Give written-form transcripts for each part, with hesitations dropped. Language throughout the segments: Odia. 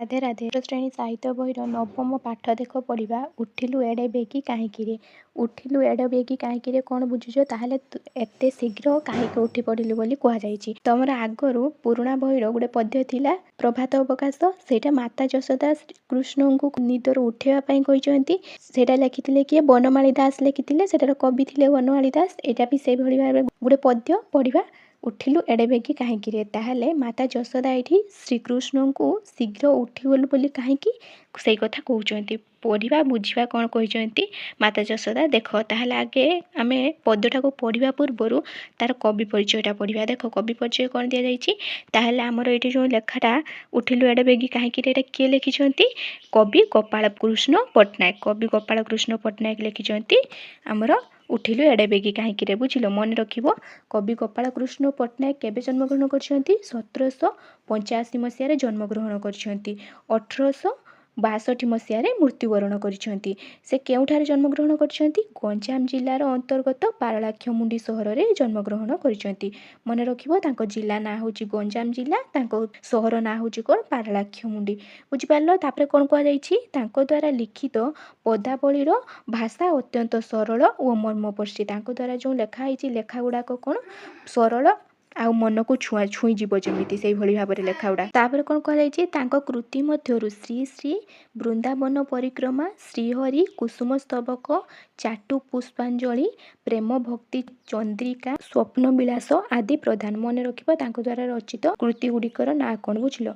ରାଧେ ରାଧେ ଶ୍ରେଣୀ ସାହିତ୍ୟ ବହିର ନବମ ପାଠ ଦେଖ ପଢ଼ିବା ଉଠିଲୁ ଏଡ଼େ ବେଗି କାହିଁକିରେ। ଉଠିଲୁ ଏଡ଼େ ବେଗି କାହିଁକିରେ କ'ଣ ବୁଝୁଛ? ତାହେଲେ ଏତେ ଶୀଘ୍ର କାହିଁକି ଉଠି ପଡ଼ିଲୁ ବୋଲି କୁହାଯାଇଛି। ତମର ଆଗରୁ ପୁରୁଣା ବହିର ଗୋଟେ ପଦ୍ୟ ଥିଲା ପ୍ରଭାତ ଅବକାଶ, ସେଇଟା ମାତା ଯଶୋଦା କୃଷ୍ଣଙ୍କୁ ନିଦରୁ ଉଠେଇବା ପାଇଁ କହିଛନ୍ତି। ସେଇଟା ଲେଖିଥିଲେ କିଏ? ବନମାଳୀ ଦାସ ଲେଖିଥିଲେ। ସେଟାର କବି ଥିଲେ ବନମାଳୀ ଦାସ। ଏଇଟା ବି ସେଇଭଳି ଭାବରେ ଗୋଟେ ପଦ୍ୟ ପଢ଼ିବା। ଉଠିଲୁ ଏଡ଼େ ବେଗି କାହିଁକିରେ। ତାହେଲେ ମାତା ଯଶୋଦା ଏଇଠି ଶ୍ରୀକୃଷ୍ଣଙ୍କୁ ଶୀଘ୍ର ଉଠିଗଲୁ ବୋଲି କାହିଁକି ସେଇ କଥା କହୁଛନ୍ତି। ପଢ଼ିବା ବୁଝିବା କ'ଣ କହିଛନ୍ତି ମାତା ଯଶୋଦା। ଦେଖ ତାହେଲେ ଆଗେ ଆମେ ପଦ୍ୟଟାକୁ ପଢ଼ିବା ପୂର୍ବରୁ ତାର କବି ପରିଚୟଟା ପଢ଼ିବା। ଦେଖ କବି ପରିଚୟ କ'ଣ ଦିଆଯାଇଛି। ତାହେଲେ ଆମର ଏଇଠି ଯେଉଁ ଲେଖାଟା ଉଠିଲୁ ଏଡ଼େ ବେଗି କାହିଁକିରେ, ଏଇଟା କିଏ ଲେଖିଛନ୍ତି? କବି ଗୋପାଳ କୃଷ୍ଣ ପଟ୍ଟନାୟକ। କବି ଗୋପାଳ କୃଷ୍ଣ ପଟ୍ଟନାୟକ ଲେଖିଛନ୍ତି ଆମର ଉଠିଲୁ ଏଡ଼େ ବେଗି କାହିଁକିରେ। ବୁଝିଲ, ମନେ ରଖିବ। କବି ଗୋପାଳ କୃଷ୍ଣ ପଟ୍ଟନାୟକ କେବେ ଜନ୍ମଗ୍ରହଣ କରିଛନ୍ତି? 1785 ମସିହାରେ ଜନ୍ମଗ୍ରହଣ କରିଛନ୍ତି। 1862 ମସିହାରେ ମୃତ୍ୟୁବରଣ କରିଛନ୍ତି। ସେ କେଉଁଠାରେ ଜନ୍ମଗ୍ରହଣ କରିଛନ୍ତି? ଗଞ୍ଜାମ ଜିଲ୍ଲାର ଅନ୍ତର୍ଗତ ପାରଳାଖେମୁଣ୍ଡି ସହରରେ ଜନ୍ମଗ୍ରହଣ କରିଛନ୍ତି। ମନେ ରଖିବ, ତାଙ୍କ ଜିଲ୍ଲା ନାଁ ହେଉଛି ଗଞ୍ଜାମ ଜିଲ୍ଲା, ତାଙ୍କ ସହର ନାଁ ହେଉଛି କ'ଣ? ପାରଳାଖେମୁଣ୍ଡି। ବୁଝିପାରିଲ? ତାପରେ କ'ଣ କୁହାଯାଇଛି? ତାଙ୍କ ଦ୍ୱାରା ଲିଖିତ ପଦାବଳୀର ଭାଷା ଅତ୍ୟନ୍ତ ସରଳ ଓ ମର୍ମପର୍ଶୀ। ତାଙ୍କ ଦ୍ୱାରା ଯେଉଁ ଲେଖା ହେଇଛି ଲେଖା ଗୁଡ଼ାକ କ'ଣ? ସରଳ ଆଉ ମନକୁ ଛୁଇଁଯିବ ଯେମିତି, ସେଇଭଳି ଭାବରେ ଲେଖା ଗୁଡ଼ା। ତାପରେ କ'ଣ କୁହାଯାଇଛି? ତାଙ୍କ କୃତି ମଧ୍ୟରୁ ଶ୍ରୀ ଶ୍ରୀ, ବୃନ୍ଦାବନ ପରିକ୍ରମା, ଶ୍ରୀହରି, କୁସୁମ ସ୍ତବକ, ଚାଟୁ ପୁଷ୍ପାଞ୍ଜଳି, ପ୍ରେମ ଭକ୍ତି ଚନ୍ଦ୍ରିକା, ସ୍ୱପ୍ନ ବିଳାସ ଆଦି ପ୍ରଧାନ। ମନେ ରଖିବ ତାଙ୍କ ଦ୍ୱାରା ରଚିତ କୃତି ଗୁଡ଼ିକର ନାଁ କ'ଣ? ବୁଝିଲ।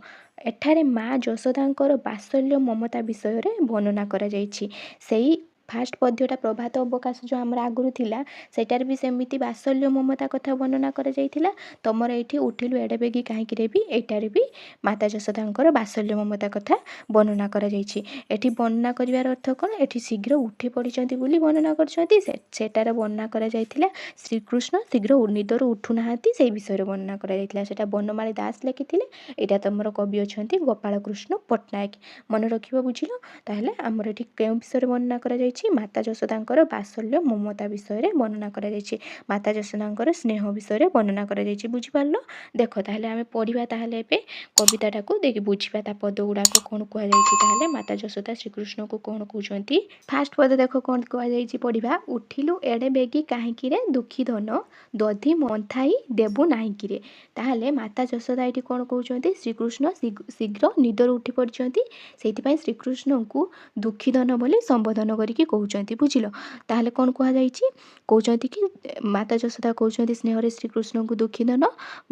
ଏଠାରେ ମା ଯଶୋଦାଙ୍କର ବାତ୍ସଲ୍ୟ ମମତା ବିଷୟରେ ବର୍ଣ୍ଣନା କରାଯାଇଛି। ସେଇ ଫାଷ୍ଟ ପଦ୍ୟଟା ପ୍ରଭାତ ଅବକାଶ ଯେଉଁ ଆମର ଆଗରୁ ଥିଲା, ସେଟାରେ ବି ସେମିତି ବାତ୍ସଲ୍ୟ ମମତା କଥା ବର୍ଣ୍ଣନା କରାଯାଇଥିଲା। ତମର ଏଇଠି ଉଠିଲୁ ଏଡ଼େ ବେଗି କାହିଁକିରେ ବି ଏଇଟାରେ ବି ମାତା ଯଶୋଦାଙ୍କର ବାତ୍ସଲ୍ୟ ମମତା କଥା ବର୍ଣ୍ଣନା କରାଯାଇଛି। ଏଠି ବର୍ଣ୍ଣନା କରିବାର ଅର୍ଥ କ'ଣ? ଏଠି ଶୀଘ୍ର ଉଠି ପଡ଼ିଛନ୍ତି ବୋଲି ବର୍ଣ୍ଣନା କରିଛନ୍ତି। ସେଟାର ବର୍ଣ୍ଣନା କରାଯାଇଥିଲା ଶ୍ରୀକୃଷ୍ଣ ଶୀଘ୍ର ନିଦରୁ ଉଠୁନାହାନ୍ତି, ସେଇ ବିଷୟରେ ବର୍ଣ୍ଣନା କରାଯାଇଥିଲା। ସେଟା ବନମାଳୀ ଦାସ ଲେଖିଥିଲେ। ଏଇଟା ତମର କବି ଅଛନ୍ତି ଗୋପାଳ କୃଷ୍ଣ ପଟ୍ଟନାୟକ। ମନେ ରଖିବ। ବୁଝିଲ? ତାହେଲେ ଆମର ଏଠି କେଉଁ ବିଷୟରେ ବର୍ଣ୍ଣନା କରାଯାଇଛି? ମାତା ଯଶୋଦାଙ୍କର ବାତ୍ସଲ୍ୟ ମମତା ବିଷୟରେ ବର୍ଣ୍ଣନା କରାଯାଇଛି। ମାତା ଯଶୋଦାଙ୍କର ସ୍ନେହ ବିଷୟରେ ବର୍ଣ୍ଣନା କରାଯାଇଛି। ବୁଝିପାରିଲ? ଦେଖ ତାହେଲେ ଆମେ ପଢ଼ିବା ତାହେଲେ ଏବେ କବିତାଟାକୁ ଦେଖି ବୁଝିବା ତା ପଦ ଗୁଡ଼ାକ କ'ଣ କୁହାଯାଇଛି। ତାହେଲେ ମାତା ଯଶୋଦା ଶ୍ରୀକୃଷ୍ଣଙ୍କୁ କ'ଣ କହୁଛନ୍ତି? ଫାଷ୍ଟ ପଦ ଦେଖ କ'ଣ କୁହାଯାଇଛି ପଢ଼ିବା। ଉଠିଲୁ ଏଡ଼େ ବେଗି କାହିଁକିରେ, ଦୁଃଖୀ ଧନ ଦଧି ମନ୍ଥାଇ ଦେବୁ ନାହିଁକିରେ। ତାହେଲେ ମାତା ଯଶୋଦା ଏଠି କ'ଣ କହୁଛନ୍ତି? ଶ୍ରୀକୃଷ୍ଣ ଶୀଘ୍ର ନିଦରୁ ଉଠି ପଡ଼ିଛନ୍ତି, ସେଇଥିପାଇଁ ଶ୍ରୀକୃଷ୍ଣଙ୍କୁ ଦୁଃଖୀ ଧନ ବୋଲି ସମ୍ବୋଧନ କରିକି କହୁଛନ୍ତି। ବୁଝିଲ? ତାହେଲେ କ'ଣ କୁହାଯାଇଛି? କହୁଛନ୍ତି କି ମାତା ଯଶୋଦା କହୁଛନ୍ତି ସ୍ନେହରେ ଶ୍ରୀକୃଷ୍ଣଙ୍କୁ ଦୁଃଖୀ ଧନ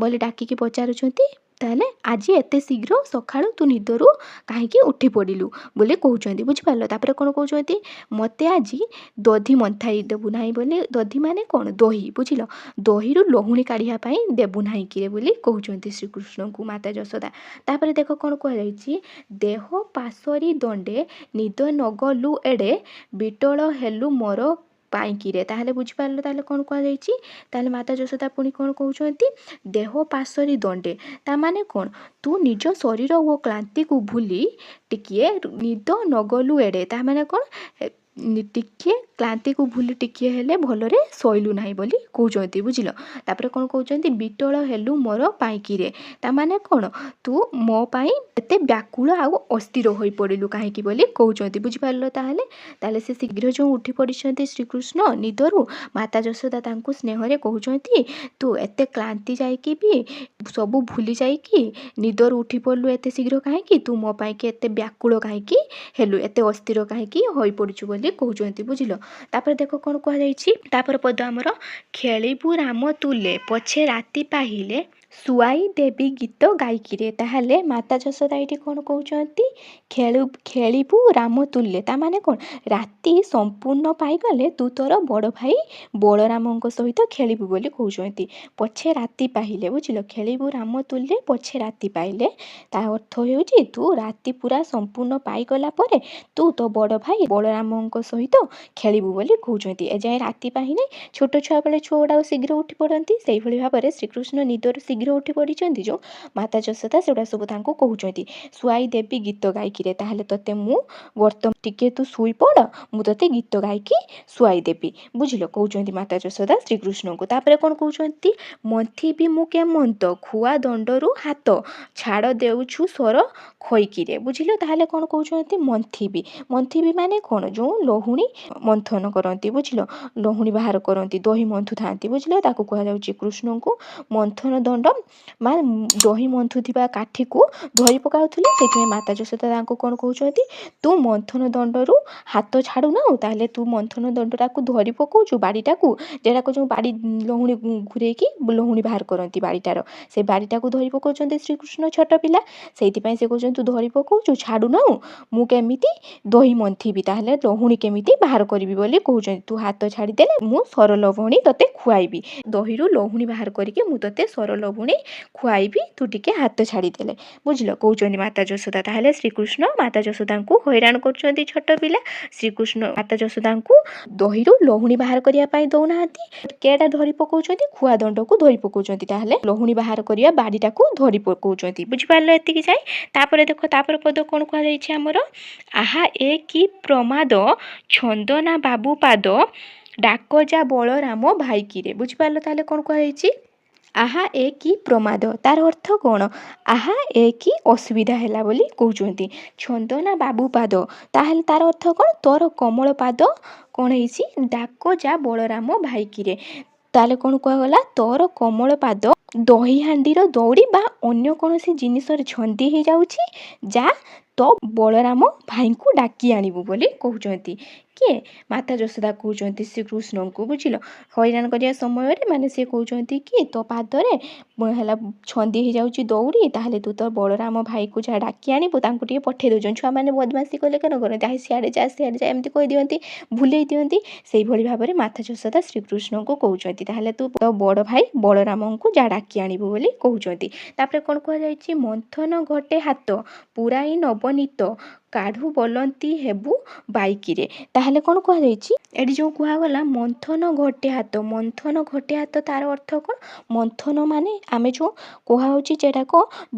ବୋଲି ଡାକିକି ପଚାରୁଛନ୍ତି। ତାହେଲେ ଆଜି ଏତେ ଶୀଘ୍ର ସକାଳୁ ତୁ ନିଦରୁ କାହିଁକି ଉଠି ପଡ଼ିଲୁ ବୋଲି କହୁଛନ୍ତି। ବୁଝିପାରିଲ? ତାପରେ କ'ଣ କହୁଛନ୍ତି? ମୋତେ ଆଜି ଦଧି ମନ୍ଥାଇ ଦେବୁ ନାହିଁ ବୋଲି। ଦଧି ମାନେ କ'ଣ? ଦହି। ବୁଝିଲ? ଦହିରୁ ଲହୁଣୀ କାଢ଼ିବା ପାଇଁ ଦେବୁ ନାହିଁ କିରେ ବୋଲି କହୁଛନ୍ତି ଶ୍ରୀକୃଷ୍ଣଙ୍କୁ ମାତା ଯଶୋଦା। ତାପରେ ଦେଖ କ'ଣ କୁହାଯାଇଛି। ଦେହ ପାଶରି ଦଣ୍ଡେ ନିଦ ନଗଲୁ ଏଡ଼େ, ବିଟଳ ହେଲୁ ମୋର ପାଇଁକିରେ। ତାହେଲେ ବୁଝିପାରିଲ? ତାହେଲେ କ'ଣ କୁହାଯାଇଛି? ତାହେଲେ ମାତା ଯଶୋଦା ପୁଣି କ'ଣ କହୁଛନ୍ତି? ଦେହ ପାଶରି ଦଣ୍ଡେ, ତା ମାନେ କ'ଣ? ତୁ ନିଜ ଶରୀର ଓ କ୍ଳାନ୍ତିକୁ ଭୁଲି ଟିକିଏ ନିଦ ନଗଲୁ ଏଡ଼େ, ତା ମାନେ କ'ଣ? ଟିକିଏ କ୍ଳାନ୍ତିକୁ ଭୁଲି ଟିକିଏ ହେଲେ ଭଲରେ ଶୋଇଲୁ ନାହିଁ ବୋଲି କହୁଛନ୍ତି। ବୁଝିଲ? ତାପରେ କ'ଣ କହୁଛନ୍ତି? ବିଟଳ ହେଲୁ ମୋର ପାଇଁକିରେ, ତା ମାନେ କ'ଣ? ତୁ ମୋ ପାଇଁ ଏତେ ବ୍ୟାକୁଳ ଆଉ ଅସ୍ଥିର ହୋଇପଡ଼ିଲୁ କାହିଁକି ବୋଲି କହୁଛନ୍ତି। ବୁଝିପାରିଲ? ତାହେଲେ ସେ ଶୀଘ୍ର ଯେଉଁ ଉଠି ପଡ଼ିଛନ୍ତି ଶ୍ରୀକୃଷ୍ଣ ନିଦରୁ, ମାତା ଯଶୋଦା ତାଙ୍କୁ ସ୍ନେହରେ କହୁଛନ୍ତି ତୁ ଏତେ କ୍ଳାନ୍ତି ଯାଇକି ବି ସବୁ ଭୁଲି ଯାଇକି ନିଦରୁ ଉଠି ପଡ଼ିଲୁ ଏତେ ଶୀଘ୍ର କାହିଁକି? ତୁ ମୋ ପାଇଁକି ଏତେ ବ୍ୟାକୁଳ କାହିଁକି ହେଲୁ, ଏତେ ଅସ୍ଥିର କାହିଁକି ହୋଇପଡ଼ିଛୁ ବୋଲି କହୁଛନ୍ତି। ବୁଝିଲ? ତାପରେ ଦେଖ କ'ଣ କୁହାଯାଇଛି। ତାପରେ ପଦ ଆମର ଖେଳିବୁ ରାମ ତୁଲେ ପଛେ ରାତି ପାହିଲେ, ଶୁଆଇ ଦେବି ଗୀତ ଗାଇକିରେ। ତାହେଲେ ମାତା ଯଶୋଦା ଏଇଠି କ'ଣ କହୁଛନ୍ତି? ଖେଳିବୁ ରାମ ତୁଲେ, ତା ମାନେ କ'ଣ? ରାତି ସମ୍ପୂର୍ଣ୍ଣ ପାଇଗଲେ ତୁ ତୋର ବଡ଼ ଭାଇ ବଳରାମଙ୍କ ସହିତ ଖେଳିବୁ ବୋଲି କହୁଛନ୍ତି। ପଛେ ରାତି ପାହିଲେ। ବୁଝିଲ? ଖେଳିବୁ ରାମ ତୁଲେ ପଛେ ରାତି ପାଇଲେ, ତା ଅର୍ଥ ହେଉଛି ତୁ ରାତି ପୁରା ସମ୍ପୂର୍ଣ୍ଣ ପାଇଗଲା ପରେ ତୁ ତୋ ବଡ଼ ଭାଇ ବଳରାମଙ୍କ ସହିତ ଖେଳିବୁ ବୋଲି କହୁଛନ୍ତି। ଏଯାଏଁ ରାତି ପାହିଲେ ଛୋଟ ଛୁଆ ବେଳେ ଛୁଆ ଗୁଡ଼ାକ ଶୀଘ୍ର ଉଠି ପଡ଼ନ୍ତି, ସେଇଭଳି ଭାବରେ ଶ୍ରୀକୃଷ୍ଣ ନିଦରୁ ଶୀଘ୍ର ଶୀଘ୍ର ଉଠି ପଡ଼ିଛନ୍ତି ଯେଉଁ ମାତା ଯଶୋଦା ସେଗୁଡ଼ା ସବୁ ତାଙ୍କୁ କହୁଛନ୍ତି। ଶୁଆଇ ଦେବି ଗୀତ ଗାଇକିରେ, ତାହେଲେ ତୋତେ ମୁଁ ବର୍ତ୍ତମାନ ଟିକେ ତୁ ଶୋଇପଡ଼, ମୁଁ ତୋତେ ଗୀତ ଗାଇକି ଶୁଆଇ ଦେବି। ବୁଝିଲ, କହୁଛନ୍ତି ମାତା ଯଶୋଦା ଶ୍ରୀକୃଷ୍ଣଙ୍କୁ। ତାପରେ କ'ଣ କହୁଛନ୍ତି, ମନ୍ଥିବି ମୁଁ କେମନ୍ତ ଖୁଆ ଦଣ୍ଡରୁ ହାତ, ଛାଡ଼ ଦେଉଛୁ ସ୍ୱର ଖୋଇକିରେ। ବୁଝିଲ, ତାହେଲେ କ'ଣ କହୁଛନ୍ତି, ମନ୍ଥିବି। ମନ୍ଥିବି ମାନେ କ'ଣ, ଯେଉଁ ଲହୁଣୀ ମନ୍ଥନ କରନ୍ତି। ବୁଝିଲ, ଲହୁଣୀ ବାହାର କରନ୍ତି, ଦହି ମନ୍ଥୁଥାନ୍ତି। ବୁଝିଲ, ତାକୁ କୁହାଯାଉଛି କୃଷ୍ଣଙ୍କୁ ମନ୍ଥନ ଦଣ୍ଡ, ମାନେ ଦହି ମନ୍ଥୁଥିବା କାଠିକୁ ଧରି ପକାଉଥିଲେ। ସେଥିପାଇଁ ମାତା ଯଶୋଦା ତାଙ୍କୁ କ'ଣ କହୁଛନ୍ତି, ତୁ ମନ୍ଥନ ଦଣ୍ଡରୁ ହାତ ଛାଡ଼ୁନାଉ, ତାହେଲେ ତୁ ମନ୍ଥନ ଦଣ୍ଡଟାକୁ ଧରି ପକାଉଛୁ, ବାଡ଼ିଟାକୁ, ଯେଟାକୁ ଯେଉଁ ବାଡ଼ି ଲହୁଣୀ ଘୁରେଇକି ଲହୁଣୀ ବାହାର କରନ୍ତି ବାଡ଼ିଟାର, ସେ ବାଡ଼ିଟାକୁ ଧରି ପକାଉଛନ୍ତି ଶ୍ରୀକୃଷ୍ଣ ଛୋଟ ପିଲା। ସେଇଥିପାଇଁ ସେ କହୁଛନ୍ତି ତୁ ଧରି ପକାଉଛୁ, ଛାଡ଼ୁନାଉ, ମୁଁ କେମିତି ଦହି ମନ୍ଥିବି, ତାହେଲେ ଲହୁଣୀ କେମିତି ବାହାର କରିବି ବୋଲି କହୁଛନ୍ତି। ତୁ ହାତ ଛାଡ଼ିଦେଲେ ମୁଁ ସର ଲହୁଣୀ ତୋତେ ଖୁଆଇବି, ଦହିରୁ ଲହୁଣୀ ବାହାର କରିକି ମୁଁ ତୋତେ ସର ଲହୁଣୀ ଖୁଆଇବି, ତୁ ଟିକେ ହାତ ଛାଡ଼ିଦେଲେ। ବୁଝିଲ, କହୁଛନ୍ତି ମାତା ଯଶୋଦା। ତାହେଲେ ଶ୍ରୀକୃଷ୍ଣ ମାତା ଯଶୋଦାଙ୍କୁ ହଇରାଣ କରୁଛନ୍ତି ଛୋଟ ପିଲା। ଶ୍ରୀକୃଷ୍ଣ ମାତା ଯଶୋଦାଙ୍କୁ ଦହିରୁ ଲହୁଣୀ ବାହାର କରିବା ପାଇଁ ଦଉନାହାନ୍ତି, କେଟା ଧରି ପକାଉଛନ୍ତି, ଖୁଆ ଦଣ୍ଡକୁ ଧରି ପକାଉଛନ୍ତି। ତାହେଲେ ଲହୁଣୀ ବାହାର କରିବା ବାଡ଼ିଟାକୁ ଧରି ପକାଉଛନ୍ତି। ବୁଝିପାରିଲ ଏତିକି ଯାଇ। ତାପରେ ଦେଖ, ତାପରେ ପଦ କ'ଣ କୁହାଯାଇଛି ଆମର, ଆହା ଏ କି ପ୍ରମାଦ ଛନ୍ଦନା ବାବୁ ପାଦ, ଡାକ ଯା ବଳରାମ ଭାଇକିରେ। ବୁଝିପାରିଲ, ତାହେଲେ କ'ଣ କୁହାଯାଇଛି, ଆହା ଏ କି ପ୍ରମାଦ, ତାର ଅର୍ଥ କ'ଣ, ଆହା ଏ କି ଅସୁବିଧା ହେଲା ବୋଲି କହୁଛନ୍ତି। ଛନ୍ଦନା ବାବୁ ପାଦ, ତାହେଲେ ତାର ଅର୍ଥ କ'ଣ, ତୋର କମଳ ପାଦ କ'ଣ ହେଇଛି, ଡାକ ଯା ବଳରାମ ଭାଇକିରେ। ତାହେଲେ କ'ଣ କୁହାଗଲା, ତୋର କମଳ ପାଦ ଦହି ହାଣ୍ଡିର ଦଉଡ଼ି ବା ଅନ୍ୟ କୌଣସି ଜିନିଷରେ ଛନ୍ଦି ହେଇଯାଉଛି, ଯା ତ ବଳରାମ ଭାଇଙ୍କୁ ଡାକି ଆଣିବୁ ବୋଲି କହୁଛନ୍ତି। କିଏ, ମାତା ଯଶୋଦା କହୁଛନ୍ତି ଶ୍ରୀକୃଷ୍ଣଙ୍କୁ। ବୁଝିଲ, ହଇରାଣ କରିବା ସମୟରେ ମାନେ ସେ କହୁଛନ୍ତି କି ତୋ ପାଦରେ ହେଲା ଛନ୍ଦି ହେଇଯାଉଛି ଦଉଡ଼ି, ତାହେଲେ ତୁ ତ ବଳରାମ ଭାଇକୁ ଯାହା ଡାକି ଆଣିବୁ, ତାଙ୍କୁ ଟିକେ ପଠେଇ ଦେଉଛନ୍ତି। ଛୁଆମାନେ ବଦମାସି କଲେ କ'ଣ କରନ୍ତି, ଆଇ ସିଆଡ଼େ ଯା ସିଆଡ଼େ ଯା ଏମିତି କହିଦିଅନ୍ତି, ଭୁଲେଇ ଦିଅନ୍ତି। ସେଇଭଳି ଭାବରେ ମାତା ଯଶୋଦା ଶ୍ରୀକୃଷ୍ଣଙ୍କୁ କହୁଛନ୍ତି, ତାହେଲେ ତୁ ତୋ ବଡ଼ ଭାଇ ବଳରାମଙ୍କୁ ଯା ଡାକି ଆଣିବୁ ବୋଲି କହୁଛନ୍ତି। ତାପରେ କ'ଣ କୁହାଯାଇଛି, ମନ୍ଥନ ଘଟେ ହାତ ପୁରାଇ ନବନୀତ, କାଢ଼ୁ ବୋଲନ୍ତି ହେବୁ ବାଇକିରେ। ତାହେଲେ କ'ଣ କୁହାଯାଇଛି, ଏଠି ଯେଉଁ କୁହାଗଲା ମନ୍ଥନ ଘଟେ ହାତ, ମନ୍ଥନ ଘଟେ ହାତ, ତାର ଅର୍ଥ କ'ଣ, ମନ୍ଥନ ମାନେ ଆମେ ଯେଉଁ କୁହାହେଉଛି ଯେଟାକ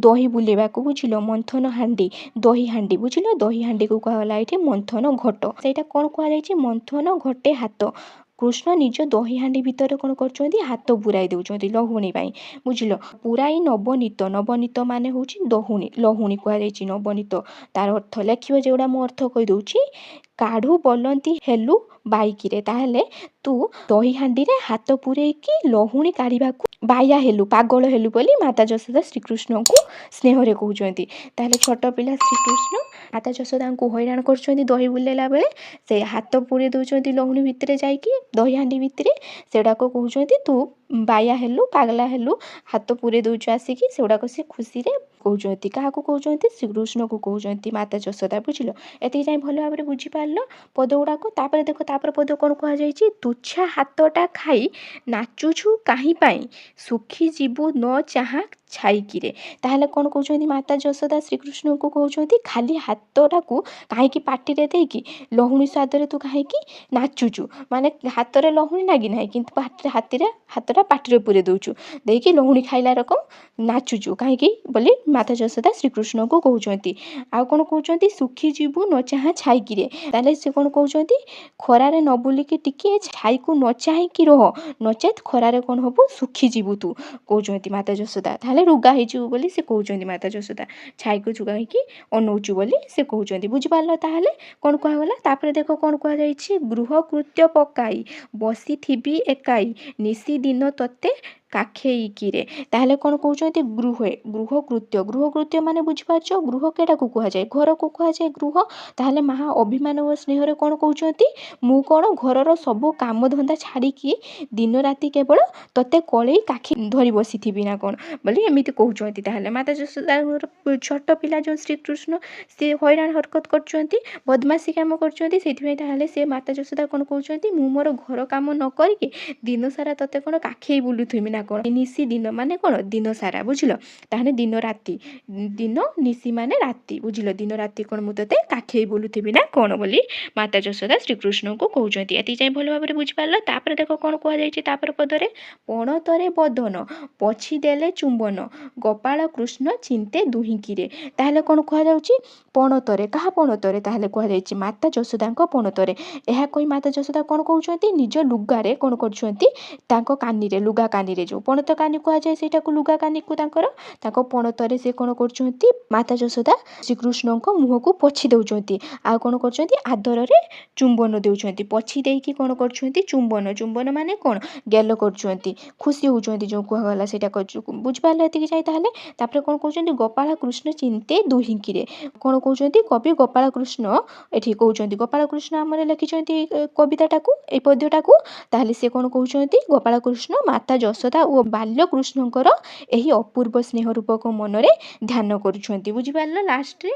ଦହି ବୁଲେଇବାକୁ। ବୁଝିଲ, ମନ୍ଥନ ହାଣ୍ଡି, ଦହି ହାଣ୍ଡି। ବୁଝିଲ, ଦହି ହାଣ୍ଡିକୁ କୁହାଗଲା ଏଠି ମନ୍ଥନ ଘଟ। ସେଇଟା କ'ଣ କୁହାଯାଇଛି, ମନ୍ଥନ ଘଟେ ହାତ। କୃଷ୍ଣ ନିଜ ଦହି ହାଣ୍ଡି ଭିତରେ କ'ଣ କରୁଛନ୍ତି, ହାତ ପୁରାଇ ଦେଉଛନ୍ତି ଲହୁଣୀ ପାଇଁ। ବୁଝିଲ, ପୁରାଇ ନବନୀତ, ନବନୀତ ମାନେ ହେଉଛି ଦହୁଣୀ, ଲହୁଣୀ କୁହାଯାଇଛି ନବନୀତ। ତାର ଅର୍ଥ ଲେଖିବ, ଯେଗୁଡ଼ା ମୁଁ ଅର୍ଥ କହିଦେଉଛି, କାଢ଼ୁ ବୋଲନ୍ତି ହେଲୁ ବାଇକିରେ, ତାହେଲେ ତୁ ଦହି ହାଣ୍ଡିରେ ହାତ ପୂରେଇକି ଲହୁଣୀ କାଢ଼ିବାକୁ ବାୟା ହେଲୁ, ପାଗଳ ହେଲୁ ବୋଲି ମାତା ଯଶୋଦା ଶ୍ରୀକୃଷ୍ଣଙ୍କୁ ସ୍ନେହରେ କହୁଛନ୍ତି। ତାହେଲେ ଛୋଟ ପିଲା ଶ୍ରୀକୃଷ୍ଣ ମାତା ଯଶୋଦାଙ୍କୁ ହଇରାଣ କରୁଛନ୍ତି ଦହି ବୁଲେଇଲା ବେଳେ, ସେ ହାତ ପୂରେଇ ଦେଉଛନ୍ତି ଲହୁଣୀ ଭିତରେ, ଯାଇକି ଦହି ହାଣ୍ଡି ଭିତରେ, ସେଗୁଡ଼ାକ କହୁଛନ୍ତି ତୁ ବାୟା ହେଲୁ, ପାଗଲା ହେଲୁ, ହାତ ପୂରେଇ ଦେଉଛୁ ଆସିକି, ସେଗୁଡ଼ାକ ସେ ଖୁସିରେ କହୁଛନ୍ତି। କାହାକୁ କହୁଛନ୍ତି, ଶ୍ରୀକୃଷ୍ଣକୁ କହୁଛନ୍ତି ମାତା ଯଶୋଦା। ବୁଝିଲ, ଏତିକି ଯାଇ ଭଲ ଭାବରେ ବୁଝିପାରିଲ ପଦ ଗୁଡ଼ାକ। ତାପରେ ଦେଖ, ତାପରେ ପଦ କ'ଣ କୁହାଯାଇଛି, ତୁଚ୍ଛା ହାତଟା ଖାଇ ନାଚୁଛୁ କାହିଁ ପାଇଁ, ସୁଖୀ ଯିବୁ ନ ଚାହାଁ ଛାଇକିରେ। ତାହେଲେ କ'ଣ କହୁଛନ୍ତି, ମାତା ଯଶୋଦା ଶ୍ରୀକୃଷ୍ଣଙ୍କୁ କହୁଛନ୍ତି, ଖାଲି ହାତଟାକୁ କାହିଁକି ପାଟିରେ ଦେଇକି ଲହୁଣୀ ସ୍ୱାଦରେ ତୁ କାହିଁକି ନାଚୁଛୁ, ମାନେ ହାତରେ ଲହୁଣୀ ଲାଗି ନାହିଁ କିନ୍ତୁ ହାତଟା ପାଟିରେ ପୁରେଇ ଦେଉଛୁ, ଦେଇକି ଲହୁଣୀ ଖାଇଲା ରକମ ନାଚୁଛୁ କାହିଁକି ବୋଲି ମାତା ଯଶୋଦା ଶ୍ରୀକୃଷ୍ଣଙ୍କୁ କହୁଛନ୍ତି। ଆଉ କ'ଣ କହୁଛନ୍ତି, ସୁଖୀ ଯିବୁ ନ ଚାହାଁ ଛାଇକିରେ। ତାହେଲେ ସେ କ'ଣ କହୁଛନ୍ତି, ଖରାରେ ନ ବୁଲିକି ଟିକେ ଛାଇକୁ ନ ଚାହିଁକି ରହ, ନଚେତ୍ ଖରାରେ କ'ଣ ହବୁ, ଶୁଖିଯିବୁ ତୁ, କହୁଛନ୍ତି ମାତା ଯଶୋଦା। ତାହେଲେ ରୁଗା ହେଇଯିବୁ ବୋଲି ସେ କହୁଛନ୍ତି ମାତା ଯଶୋଦା, ଛାଇକୁ ଚୁଗାଇକି ଅନଉଛୁ ବୋଲି ସେ କହୁଛନ୍ତି। ବୁଝିପାରିଲ, ତାହେଲେ କ'ଣ କୁହାଗଲା। ତାପରେ ଦେଖ କ'ଣ କୁହାଯାଇଛି, ଗୃହ କୃତ୍ୟ ପକାଇ ବସିଥିବି ଏକାଇ, ନିଶି ଦିନ ତୋତେ କାଖେଇକିରେ। ତାହେଲେ କ'ଣ କହୁଛନ୍ତି, ଗୃହ କୃତ୍ୟ ମାନେ ବୁଝିପାରୁଛ, ଗୃହ କେଟାକୁ କୁହାଯାଏ, ଘରକୁ କୁହାଯାଏ ଗୃହ। ତାହେଲେ ମା ଅଭିମାନ ଓ ସ୍ନେହରେ କ'ଣ କହୁଛନ୍ତି, ମୁଁ କ'ଣ ଘରର ସବୁ କାମଧନ୍ଦା ଛାଡ଼ିକି ଦିନ ରାତି କେବଳ ତୋତେ କଳେଇ କାଖି ଧରି ବସିଥିବି ନା କ'ଣ ବୋଲି ଏମିତି କହୁଛନ୍ତି। ତାହେଲେ ମାତା ଯଶୋଦାଙ୍କର ଛୋଟ ପିଲା ଯେଉଁ ଶ୍ରୀକୃଷ୍ଣ, ସେ ହଇରାଣ ହରକତ କରୁଛନ୍ତି, ବଦମାସି କାମ କରୁଛନ୍ତି, ସେଥିପାଇଁ ତାହେଲେ ସେ ମାତା ଯଶୋଦା କ'ଣ କହୁଛନ୍ତି, ମୁଁ ମୋର ଘର କାମ ନ କରିକି ଦିନ ସାରା ତୋତେ କ'ଣ କାଖେଇ ବୁଲୁଥିବି ନା ନା କ'ଣ ନିଶି ଦିନ ମାନେ କ'ଣ ଦିନ ସାରା ବୁଝିଲ ତାହେଲେ ଦିନ ରାତି ଦିନ ନିଶି ମାନେ ରାତି ବୁଝିଲ ଦିନ ରାତି କ'ଣ ମୁଁ ତୋତେ କାଖେଇ ବୁଲୁଥିବି ନା କ'ଣ ବୋଲି ମାତା ଯଶୋଦା ଶ୍ରୀକୃଷ୍ଣଙ୍କୁ କହୁଛନ୍ତି। ଏତିକି ଯାଇ ଭଲ ଭାବରେ ବୁଝିପାରିଲ। ତାପରେ ଦେଖ କ'ଣ କୁହାଯାଇଛି ତାପରେ ପଦରେ ପଣତରେ ବଦନ ପଛି ଦେଲେ ଚୁମ୍ବନ ଗୋପାଳ କୃଷ୍ଣ ଚିନ୍ତେ ଦୁହିଁକିରେ। ତାହେଲେ କ'ଣ କୁହାଯାଉଛି ପଣତରେ କାହା ପଣତରେ ତାହେଲେ କୁହାଯାଇଛି ମାତା ଯଶୋଦାଙ୍କ ପଣତରେ। ଏହା କହି ମାତା ଯଶୋଦା କ'ଣ କହୁଛନ୍ତି ନିଜ ଲୁଗାରେ କ'ଣ କରୁଛନ୍ତି ତାଙ୍କ କାନିରେ ଲୁଗା କାନିରେ ଯେଉଁ ପଣତ କାନି କୁହାଯାଏ ସେଇଟାକୁ ଲୁଗା କାନିକୁ ତାଙ୍କ ପଣତରେ ସେ କ'ଣ କରୁଛନ୍ତି ମାତା ଯଶୋଦା ଶ୍ରୀକୃଷ୍ଣଙ୍କ ମୁହଁକୁ ପୋଛି ଦେଉଛନ୍ତି। ଆଉ କ'ଣ କରୁଛନ୍ତି ଆଦରରେ ଚୁମ୍ବନ ଦେଉଛନ୍ତି। ପୋଛି ଦେଇକି କ'ଣ କରୁଛନ୍ତି ଚୁମ୍ବନ ମାନେ କ'ଣ ଗେଲ କରୁଛନ୍ତି ଖୁସି ହେଉଛନ୍ତି ଯେଉଁ କୁହାଗଲା ସେଇଟା କରୁଛୁ ବୁଝିପାରିଲେ ଏତିକି ଯାଇ। ତାହେଲେ ତାପରେ କ'ଣ କହୁଛନ୍ତି ଗୋପାଳ କୃଷ୍ଣ ଚିନ୍ତେ ଦୁହିଁକିରେ କ'ଣ କହୁଛନ୍ତି କବି ଗୋପାଳ କୃଷ୍ଣ ଏଠି କହୁଛନ୍ତି ଗୋପାଳ କୃଷ୍ଣ ଆମର ଲେଖିଛନ୍ତି କବିତାଟାକୁ ଏଇ ପଦ୍ୟଟାକୁ। ତାହେଲେ ସେ କ'ଣ କହୁଛନ୍ତି ଗୋପାଳ କୃଷ୍ଣ ମାତା ଯଶୋଦା ଓ ବାଲ୍ୟକୃଷ୍ଣଙ୍କର ଏହି ଅପୂର୍ବ ସ୍ନେହ ରୂପକ ମନରେ ଧ୍ୟାନ କରୁଛନ୍ତି। ବୁଝିପାରିଲ ଲାଷ୍ଟରେ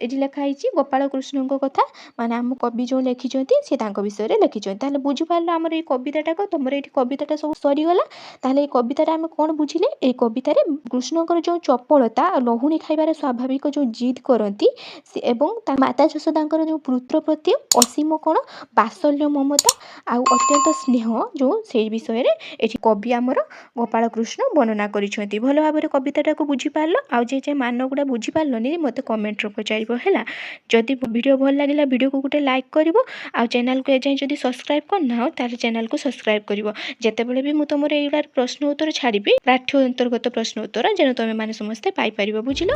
ଏଠି ଲେଖା ହେଇଛି ଗୋପାଳ କୃଷ୍ଣଙ୍କ କଥା ମାନେ ଆମ କବି ଯେଉଁ ଲେଖିଛନ୍ତି ସେ ତାଙ୍କ ବିଷୟରେ ଲେଖିଛନ୍ତି। ତାହେଲେ ବୁଝିପାରିଲ ଆମର ଏଇ କବିତାଟାକୁ ତମର ଏଇଠି କବିତାଟା ସବୁ ସରିଗଲା। ତାହେଲେ ଏଇ କବିତାରେ ଆମେ କ'ଣ ବୁଝିଲେ ଏଇ କବିତାରେ କୃଷ୍ଣଙ୍କର ଯେଉଁ ଚପଳତା ଲହୁଣୀ ଖାଇବାରେ ସ୍ୱାଭାବିକ ଯେଉଁ ଜିଦ୍ କରନ୍ତି ଏବଂ ତା ମାତା ଯଶୋଦାଙ୍କର ଯେଉଁ ପୁତ୍ର ପ୍ରତି ଅସୀମ କ'ଣ ବାତ୍ସଲ୍ୟ ମମତା ଆଉ ଅତ୍ୟନ୍ତ ସ୍ନେହ ଯେଉଁ ସେଇ ବିଷୟରେ ଏଠି କବି ଆମର ଗୋପାଳ କୃଷ୍ଣ ବର୍ଣ୍ଣନା କରିଛନ୍ତି। ଭଲ ଭାବରେ କବିତାଟାକୁ ବୁଝିପାରିଲ। ଆଉ ଯେ ମାନଗୁଡ଼ା ବୁଝିପାରିଲନି ମୋତେ କମେଣ୍ଟରେ ପଚାରିବ ହେଲା। ଯଦି ଭିଡ଼ିଓ ଭଲ ଲାଗିଲା ଭିଡ଼ିଓକୁ ଗୋଟେ ଲାଇକ୍ କରିବ ଆଉ ଚ୍ୟାନେଲକୁ ଏଯାଏଁ ଯଦି ସବସ୍କ୍ରାଇବ୍ କରିନାହ ତାହେଲେ ଚ୍ୟାନେଲକୁ ସବସ୍କ୍ରାଇବ୍ କରିବ। ଯେତେବେଳେ ବି ମୁଁ ତୁମର ଏଇଗୁଡ଼ା ପ୍ରଶ୍ନ ଉତ୍ତର ଛାଡ଼ିବି ପାଠ୍ୟ ଅନ୍ତର୍ଗତ ପ୍ରଶ୍ନ ଉତ୍ତର ଯେନ ତୁମେ ମାନେ ସମସ୍ତେ ପାଇପାରିବ ବୁଝିଲ।